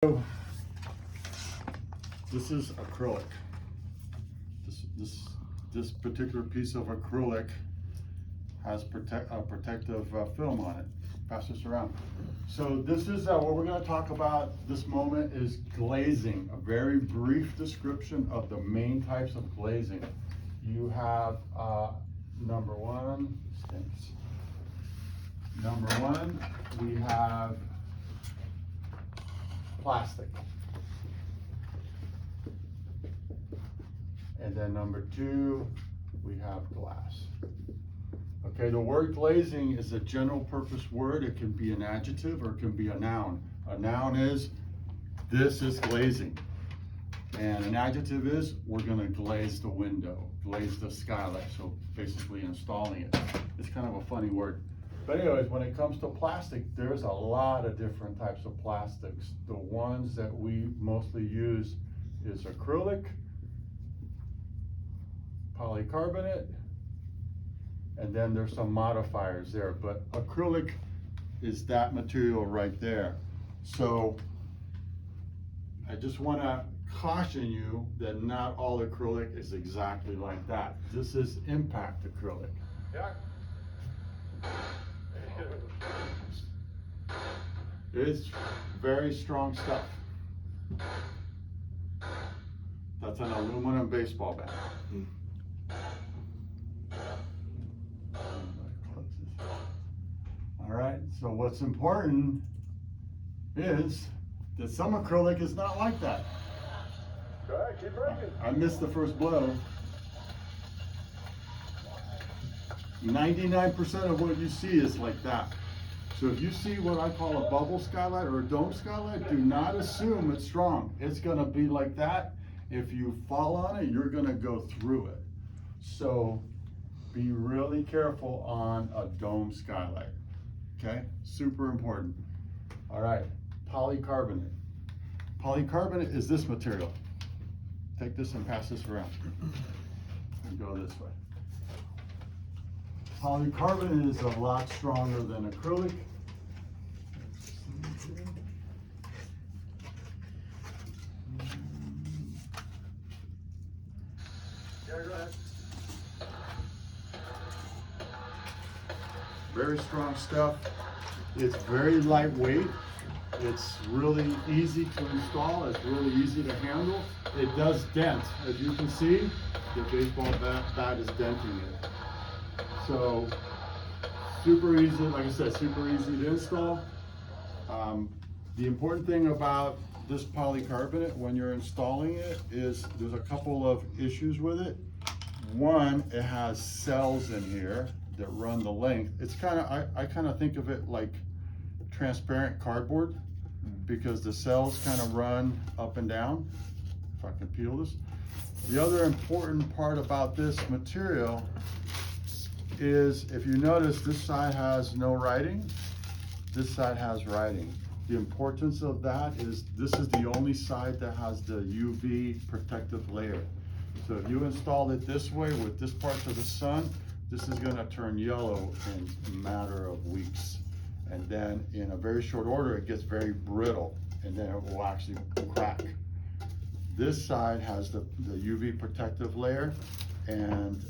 So this is acrylic. This particular piece of acrylic has protective film on it. Pass this around. So this is what we're going to talk about this moment is glazing. A very brief description of the main types of glazing. You have number one, we have plastic. And then number two, we have glass. Okay, the word glazing is a general purpose word. It can be an adjective or it can be a noun. A noun is, this is glazing. And an adjective is, we're gonna glaze the window, glaze the skylight. So basically installing it. It's kind of a funny word. But anyways, when it comes to plastic, there's a lot of different types of plastics. The ones that we mostly use is acrylic, polycarbonate, and then there's some modifiers there, but acrylic is that material right there. So I just want to caution you that not all acrylic is exactly like that. This is impact acrylic. Yeah. It's very strong stuff. That's an aluminum baseball bat. All right, so what's important is that some acrylic is not like that. Go ahead, keep breaking. I missed the first blow. 99% of what you see is like that. So if you see what I call a bubble skylight or a dome skylight, do not assume it's strong. It's gonna be like that. If you fall on it, you're gonna go through it. So be really careful on a dome skylight, okay? Super important. All right, polycarbonate. Polycarbonate is this material. Take this and pass this around. And go this way. Polycarbonate is a lot stronger than acrylic. Yeah, go ahead. Very strong stuff. It's very lightweight. It's really easy to install. It's really easy to handle. It does dent. As you can see, the baseball bat is denting it. So super easy, like I said, super easy to install. The important thing about this polycarbonate when you're installing it is there's a couple of issues with it. One, it has cells in here that run the length. It's kind of, I kind of think of it like transparent cardboard because the cells kind of run up and down. If I can peel this. The other important part about this material is if you notice this side has no writing, this side has writing. The importance of that is this is the only side that has the UV protective layer. So if you install it this way with this part to the sun, this is gonna turn yellow in a matter of weeks. And then in a very short order, it gets very brittle and then it will actually crack. This side has the UV protective layer and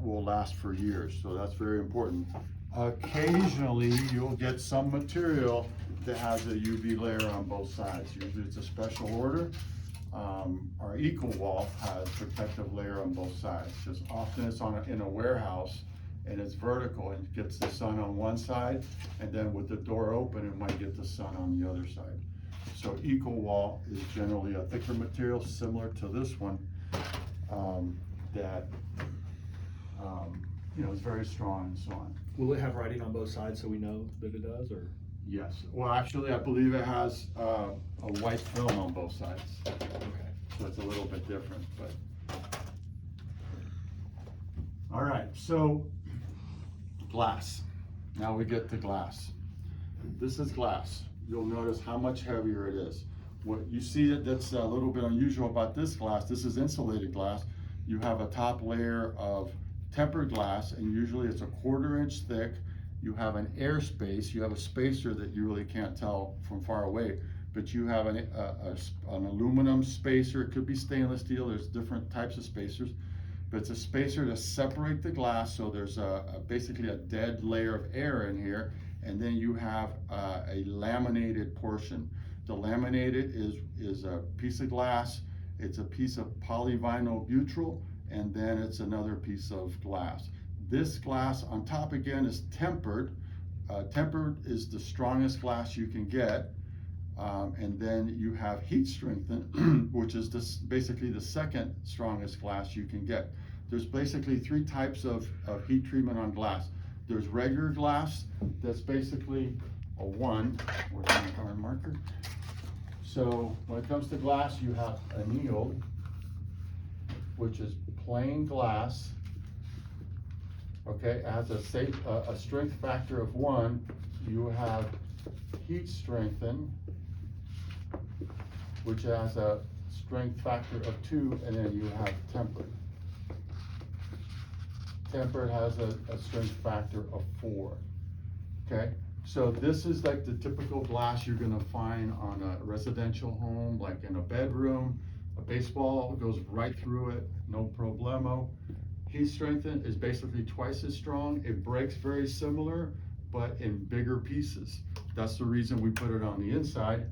will last for years. So that's very important. Occasionally, you'll get some material that has a UV layer on both sides. Usually it's a special order. Our Eco Wall has protective layer on both sides. Because often it's in a warehouse and it's vertical and it gets the sun on one side, and then with the door open, it might get the sun on the other side. So Eco Wall is generally a thicker material similar to this one that you know, is very strong and so on. Will it have writing on both sides so we know that it does, or? Yes. Well, actually, I believe it has a white film on both sides. Okay. So it's a little bit different, but. All right, so glass. Now we get to glass. This is glass. You'll notice how much heavier it is. What you see that's a little bit unusual about this glass, this is insulated glass. You have a top layer of tempered glass, and usually it's a 1/4 inch thick. You have an air space, you have a spacer that you really can't tell from far away but you have an aluminum spacer. It could be stainless steel. There's different types of spacers, but it's a spacer to separate the glass. So there's basically a dead layer of air in here, and then you have a laminated portion. The laminated is a piece of glass. It's a piece of polyvinyl butyrol, and then it's another piece of glass. This glass on top again is tempered. Tempered is the strongest glass you can get. And then you have heat strengthened, which is basically the second strongest glass you can get. There's basically three types of heat treatment on glass. There's regular glass, that's basically a 1. Where's my darn marker? So when it comes to glass, you have annealed, which is plain glass. Okay, it has a strength factor of 1. You have heat strengthened, which has a strength factor of 2, and then you have tempered. Tempered has a strength factor of 4. Okay, so this is like the typical glass you're gonna find on a residential home, like in a bedroom. A baseball goes right through it, no problemo. Heat strengthened is basically twice as strong. It breaks very similar, but in bigger pieces. That's the reason we put it on the inside.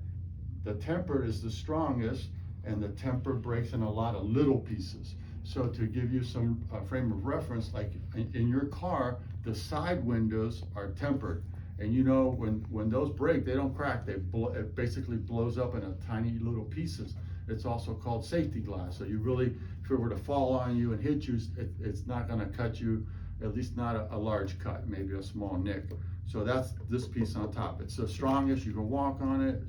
The tempered is the strongest, and the tempered breaks in a lot of little pieces. So to give you some frame of reference, like in your car, the side windows are tempered. And you know, when those break, they don't crack. It basically blows up in a tiny little pieces. It's also called safety glass. So you really, if it were to fall on you and hit you, it's not gonna cut you, at least not a large cut, maybe a small nick. So that's this piece on top. It's the strongest, you can walk on it,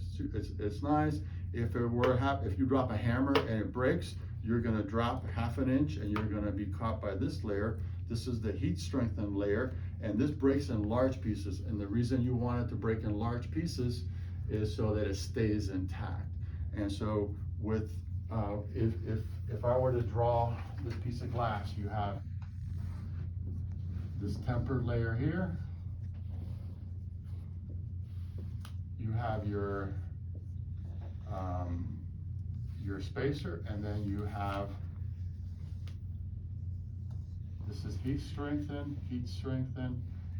it's nice. If you drop a hammer and it breaks, you're gonna drop 1/2 inch and you're gonna be caught by this layer. This is the heat strengthened layer, and this breaks in large pieces. And the reason you want it to break in large pieces is so that it stays intact. And so with, if I were to draw this piece of glass, you have this tempered layer here. You have your spacer, and then you have, this is heat strengthened,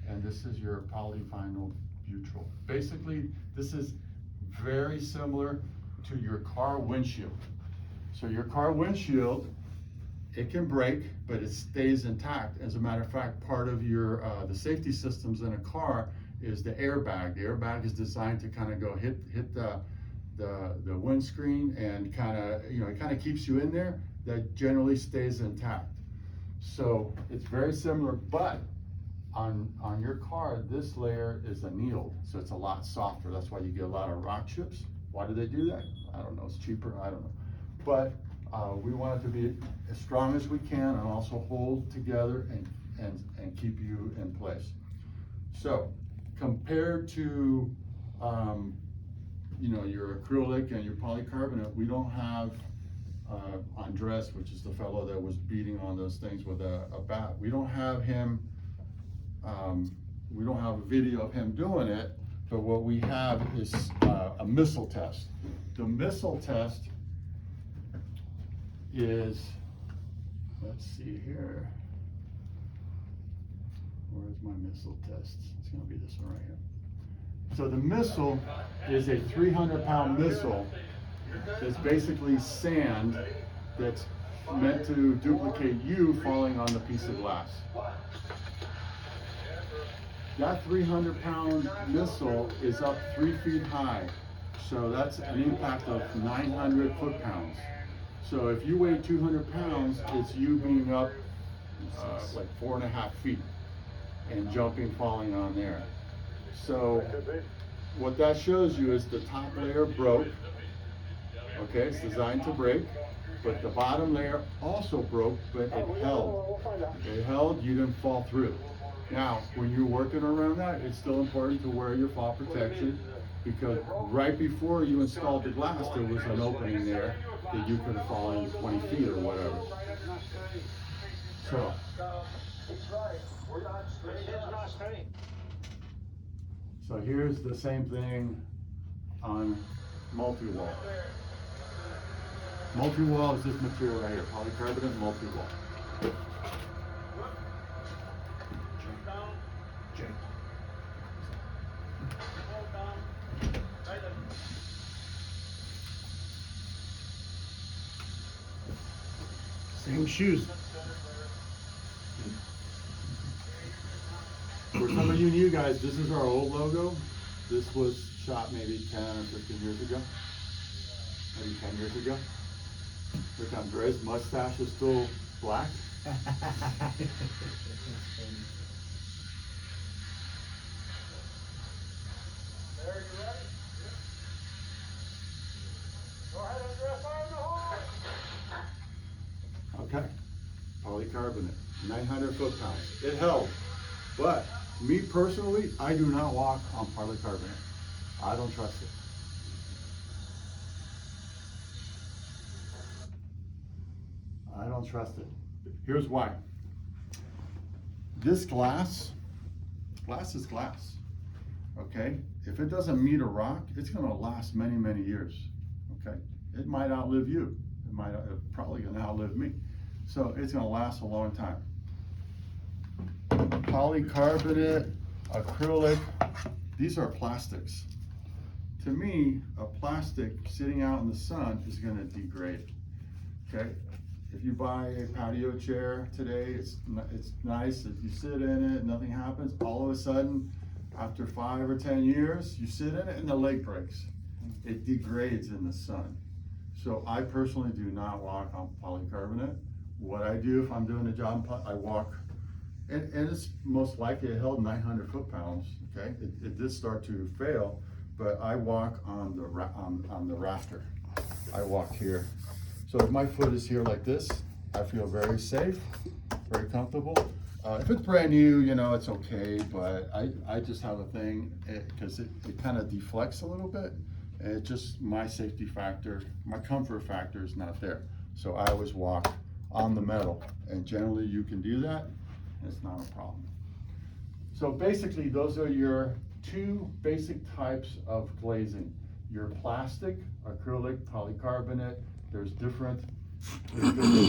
and this is your polyvinyl butyrol. Basically, this is very similar to your car windshield. So your car windshield, it can break, but it stays intact. As a matter of fact, part of your the safety systems in a car is the airbag. The airbag is designed to kind of go hit the windscreen, and kind of, you know, it kind of keeps you in there. That generally stays intact. So it's very similar, but on your car, this layer is annealed, so it's a lot softer. That's why you get a lot of rock chips. Why do they do that? I don't know, it's cheaper, I don't know. But we want it to be as strong as we can and also hold together and keep you in place. So compared to you know, your acrylic and your polycarbonate, we don't have Andres, which is the fellow that was beating on those things with a bat. We don't have him, we don't have a video of him doing it, but what we have is a missile test. The missile test is, let's see here, where's my missile test? It's gonna be this one right here. So the missile is a 300-pound missile that's basically sand that's meant to duplicate you falling on the piece of glass. That 300-pound missile is up 3 feet high. So that's an impact of 900 foot-pounds. So if you weigh 200 pounds, it's you being up like 4.5 feet and jumping, falling on there. So what that shows you is the top layer broke. Okay, it's designed to break, but the bottom layer also broke, but it held. It held, you didn't fall through. Now, when you're working around that, it's still important to wear your fall protection, because right before you installed the glass, there was an opening there that you could have fallen 20 feet or whatever. So here's the same thing on multi-wall. Multi-wall is this material right here, polycarbonate multi-wall. Jay. Same shoes. For some of you new guys, this is our old logo. This was shot maybe 10 or 15 years ago. Maybe 10 years ago. Look, Andre's mustache is still black. There, you ready? Go ahead and dress fire in the hole. Okay, polycarbonate, 900 foot-pounds. It held, but me personally, I do not walk on polycarbonate. I don't trust it. I don't trust it. Here's why. This glass is glass, okay? If it doesn't meet a rock, it's gonna last many, many years, okay? It might outlive you. It's probably gonna outlive me. So it's gonna last a long time. Polycarbonate, acrylic, these are plastics. To me, a plastic sitting out in the sun is gonna degrade, okay? If you buy a patio chair today, it's nice, if you sit in it, nothing happens. All of a sudden, after 5 or 10 years, you sit in it and the leg breaks. It degrades in the sun. So I personally do not walk on polycarbonate. What I do if I'm doing a job, I walk, and it's most likely it held 900 foot-pounds, okay? It did start to fail, but I walk on the rafter. I walk here. So if my foot is here like this, I feel very safe, very comfortable. If it's brand new, you know, it's okay, but I just have a thing, because it kind of deflects a little bit. And it's just my safety factor, my comfort factor is not there. So I always walk on the metal, and generally you can do that, and it's not a problem. So basically those are your two basic types of glazing. Your plastic, acrylic, polycarbonate. There's different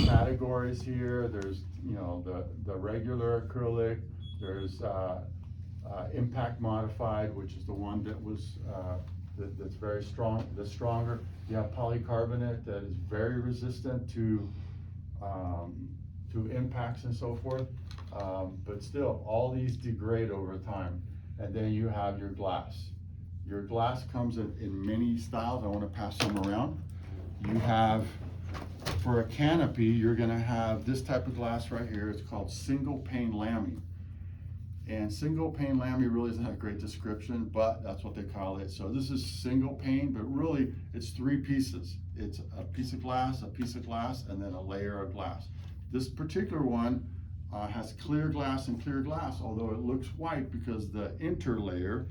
categories here. There's, you know, the regular acrylic. There's impact modified, which is the one that was that's very strong, the stronger. You have polycarbonate that is very resistant to impacts and so forth. But still, all these degrade over time. And then you have your glass. Your glass comes in many styles. I want to pass some around. You have, for a canopy, you're gonna have this type of glass right here. It's called single pane lamy. And single pane lamy really isn't a great description, but that's what they call it. So this is single pane, but really it's 3 pieces. It's a piece of glass, and then a layer of glass. This particular one has clear glass and clear glass, although it looks white because the interlayer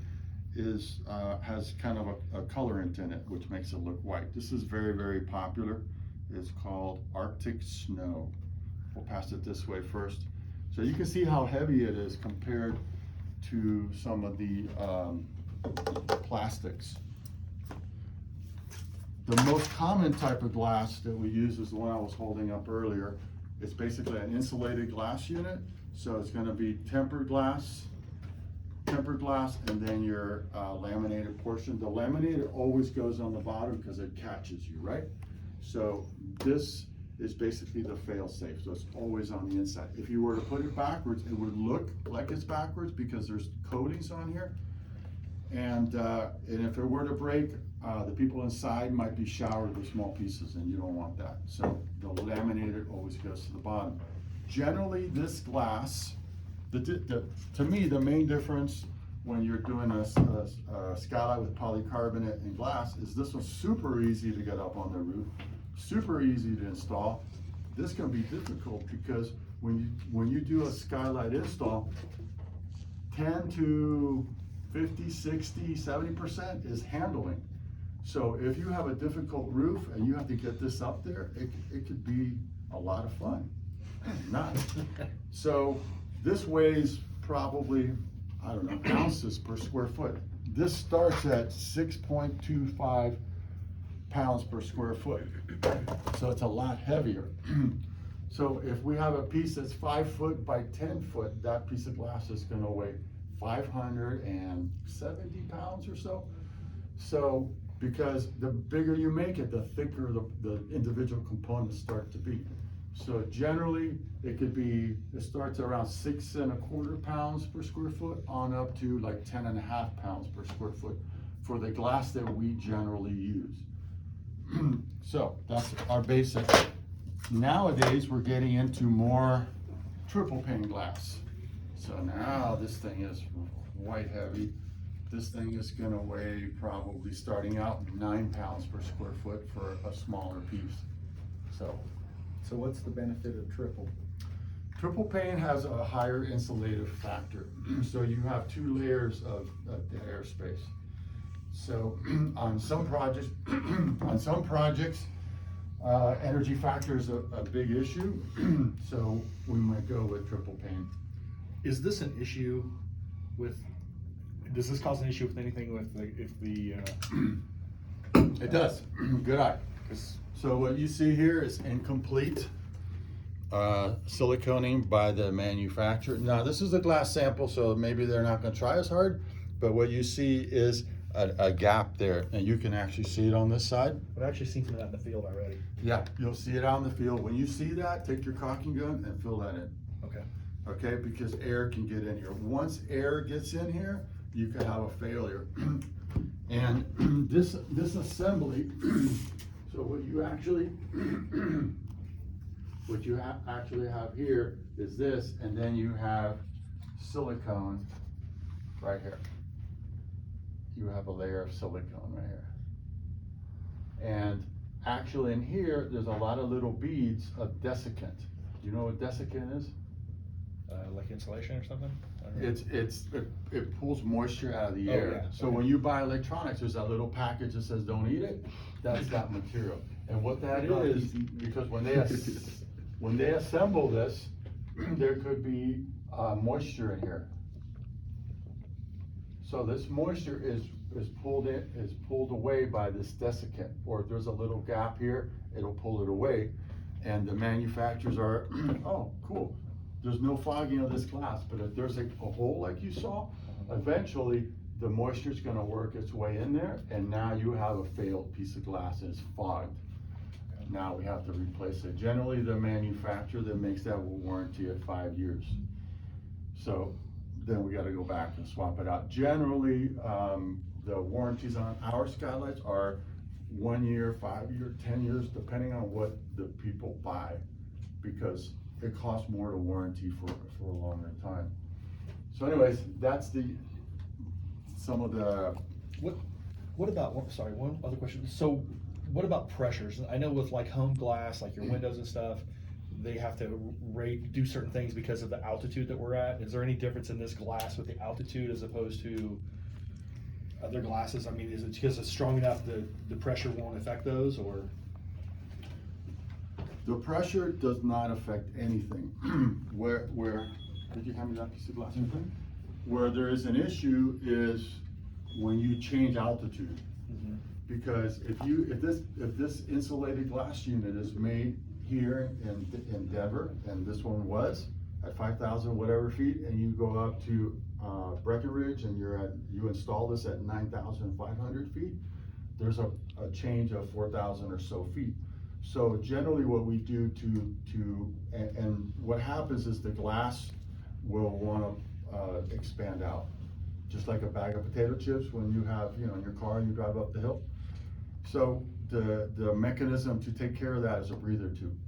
has kind of a colorant in it, which makes it look white. This is very, very popular. It's called Arctic Snow. We'll pass it this way first. So you can see how heavy it is compared to some of the plastics. The most common type of glass that we use is the one I was holding up earlier. It's basically an insulated glass unit. So it's gonna be tempered glass, and then your laminated portion. The laminated always goes on the bottom because it catches you, right? So this is basically the fail-safe, so it's always on the inside. If you were to put it backwards, it would look like it's backwards because there's coatings on here. And if it were to break, the people inside might be showered with small pieces, and you don't want that. So the laminated always goes to the bottom. Generally, this glass, to me, the main difference when you're doing a skylight with polycarbonate and glass is this one's super easy to get up on the roof, super easy to install. This can be difficult because when you do a skylight install, 10 to 50, 60, 70% is handling. So if you have a difficult roof and you have to get this up there, it could be a lot of fun. Not. So this weighs probably, I don't know, ounces per square foot. This starts at 6.25 pounds per square foot. So it's a lot heavier. So if we have a piece that's 5 foot by 10 foot, that piece of glass is gonna weigh 570 pounds or so. So, because the bigger you make it, the thicker the individual components start to be. So generally, it starts around 6¼ pounds per square foot on up to like 10½ pounds per square foot for the glass that we generally use. So that's our basic. Nowadays, we're getting into more triple pane glass. So now this thing is quite heavy. This thing is gonna weigh probably starting out 9 pounds per square foot for a smaller piece. So what's the benefit of triple? triple pane has a higher insulative factor. So you have 2 layers of dead airspace. So on some projects, energy factor is a big issue. So we might go with triple pane. Is this an issue with, does this cause an issue with anything with It does. Good eye. 'cause So what you see here is incomplete siliconing by the manufacturer. Now this is a glass sample, so maybe they're not going to try as hard, but what you see is a gap there, and you can actually see it on this side. I've actually seen some of that in the field already. Yeah, you'll see it out in the field. When you see that, take your caulking gun and fill that in. Okay. Okay, because air can get in here. Once air gets in here, you could have a failure. And this assembly, so what you actually have here is this, and then you have silicone right here. You have a layer of silicone right here. And actually in here, there's a lot of little beads of desiccant. Do you know what desiccant is? Like insulation or something? I don't know. It pulls moisture out of the Oh, air. yeah, So okay. when you buy electronics, there's that little package that says don't eat it. That's that material. And what that is, because when they assemble this, there could be moisture in here. So this moisture is pulled away by this desiccant, or if there's a little gap here, it'll pull it away. And the manufacturers are, oh, cool. There's no fogging of this glass, but if there's a hole like you saw, eventually the moisture's gonna work its way in there, and now you have a failed piece of glass and it's fogged. Now we have to replace it. Generally, the manufacturer that makes that will warranty it 5 years. So then we gotta go back and swap it out. Generally, the warranties on our skylights are 1 year, 5 year, 10 years, depending on what the people buy, because it costs more to warranty for a longer time. So anyways, that's some of the. What about, sorry, one other question. So what about pressures? I know with like home glass, like your windows and stuff, they have to do certain things because of the altitude that we're at. Is there any difference in this glass with the altitude as opposed to other glasses? I mean, is it because it's strong enough the pressure won't affect those, or? The pressure does not affect anything. Where did you hand me that piece of glass? Mm-hmm. Where there is an issue is when you change altitude. Mm-hmm. Because if this insulated glass unit is made here in Denver, and this one was at 5,000 whatever feet, and you go up to Breckenridge and you install this at 9,500 feet, there's a change of 4,000 or so feet. So generally what we do and what happens is the glass will want to expand out. Just like a bag of potato chips when you have, in your car and you drive up the hill. So the mechanism to take care of that is a breather tube.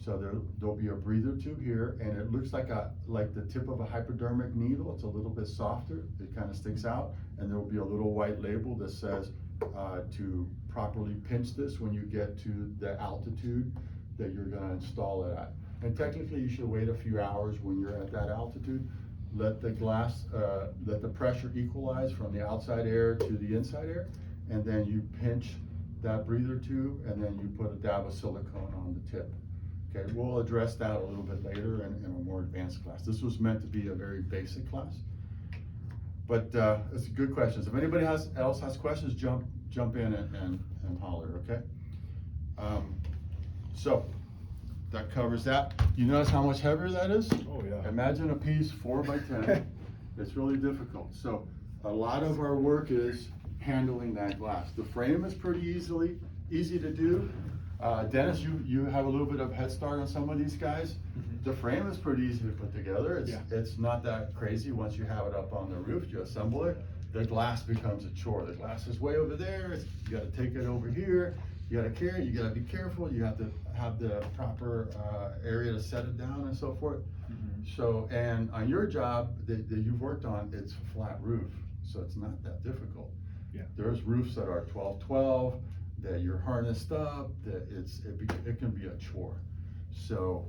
So there'll be a breather tube here, and it looks like the tip of a hypodermic needle. It's a little bit softer. It kind of sticks out, and there'll be a little white label that says to properly pinch this when you get to the altitude that you're going to install it at. And technically, you should wait a few hours when you're at that altitude. Let the glass, let the pressure equalize from the outside air to the inside air, and then you pinch that breather tube, and then you put a dab of silicone on the tip. Okay, we'll address that a little bit later in a more advanced class. This was meant to be a very basic class. But it's good questions. If anybody else has questions, jump jump in and holler, okay? So that covers that. You notice how much heavier that is? Oh, yeah. Imagine a piece 4 by 10. It's really difficult. So a lot of our work is handling that glass. The frame is pretty easy to do. Dennis, you have a little bit of head start on some of these guys. Mhm. The frame is pretty easy to put together. Yeah. It's not that crazy once you have it up on the roof, you assemble it. The glass becomes a chore. The glass is way over there. You gotta take it over here. You gotta carry it, you gotta be careful. You have to have the proper area to set it down and so forth. Mhm. So, and on your job that you've worked on, it's a flat roof, so it's not that difficult. Yeah. There's roofs that are 12-12, that you're harnessed up, that it can be a chore. So,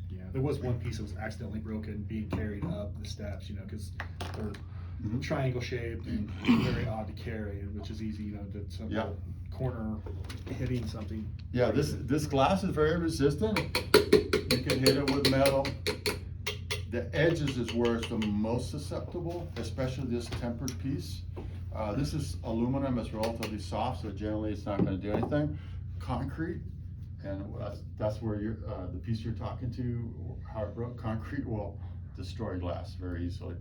Yeah, there was one piece that was accidentally broken being carried up the steps, you know, because they're Mhm. triangle shaped and very odd to carry, which is easy, you know, to some Yeah. corner hitting something. yeah, this glass is very resistant. You can hit it with metal. The edges is where it's the most susceptible, especially this tempered piece. This is aluminum, it's relatively soft, so generally it's not gonna do anything. Concrete, and that's where the piece you're talking to, how it broke, concrete will destroy glass very easily.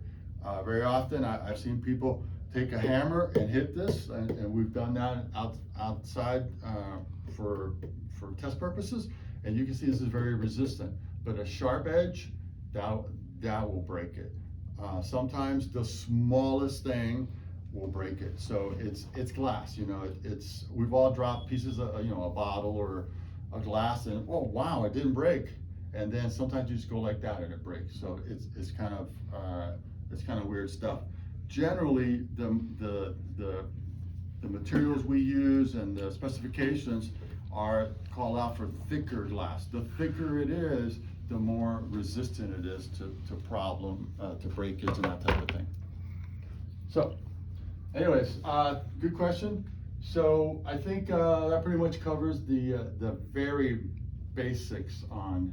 Very often, I've seen people take a hammer and hit this, and we've done that outside for test purposes, and you can see this is very resistant. But a sharp edge, that will break it. Sometimes the smallest thing will break it. So it's glass, you know. We've all dropped pieces of, you know, a bottle or a glass, and oh wow, it didn't break. And then sometimes you just go like that and it breaks. So it's kind of weird stuff. Generally, the materials we use and the specifications are called out for thicker glass. The thicker it is, the more resistant it is to breakage and that type of thing. So, anyways, good question. So I think that pretty much covers the very basics on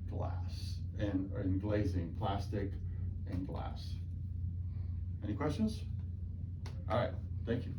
glass and glazing, plastic and glass. Any questions? All right, thank you.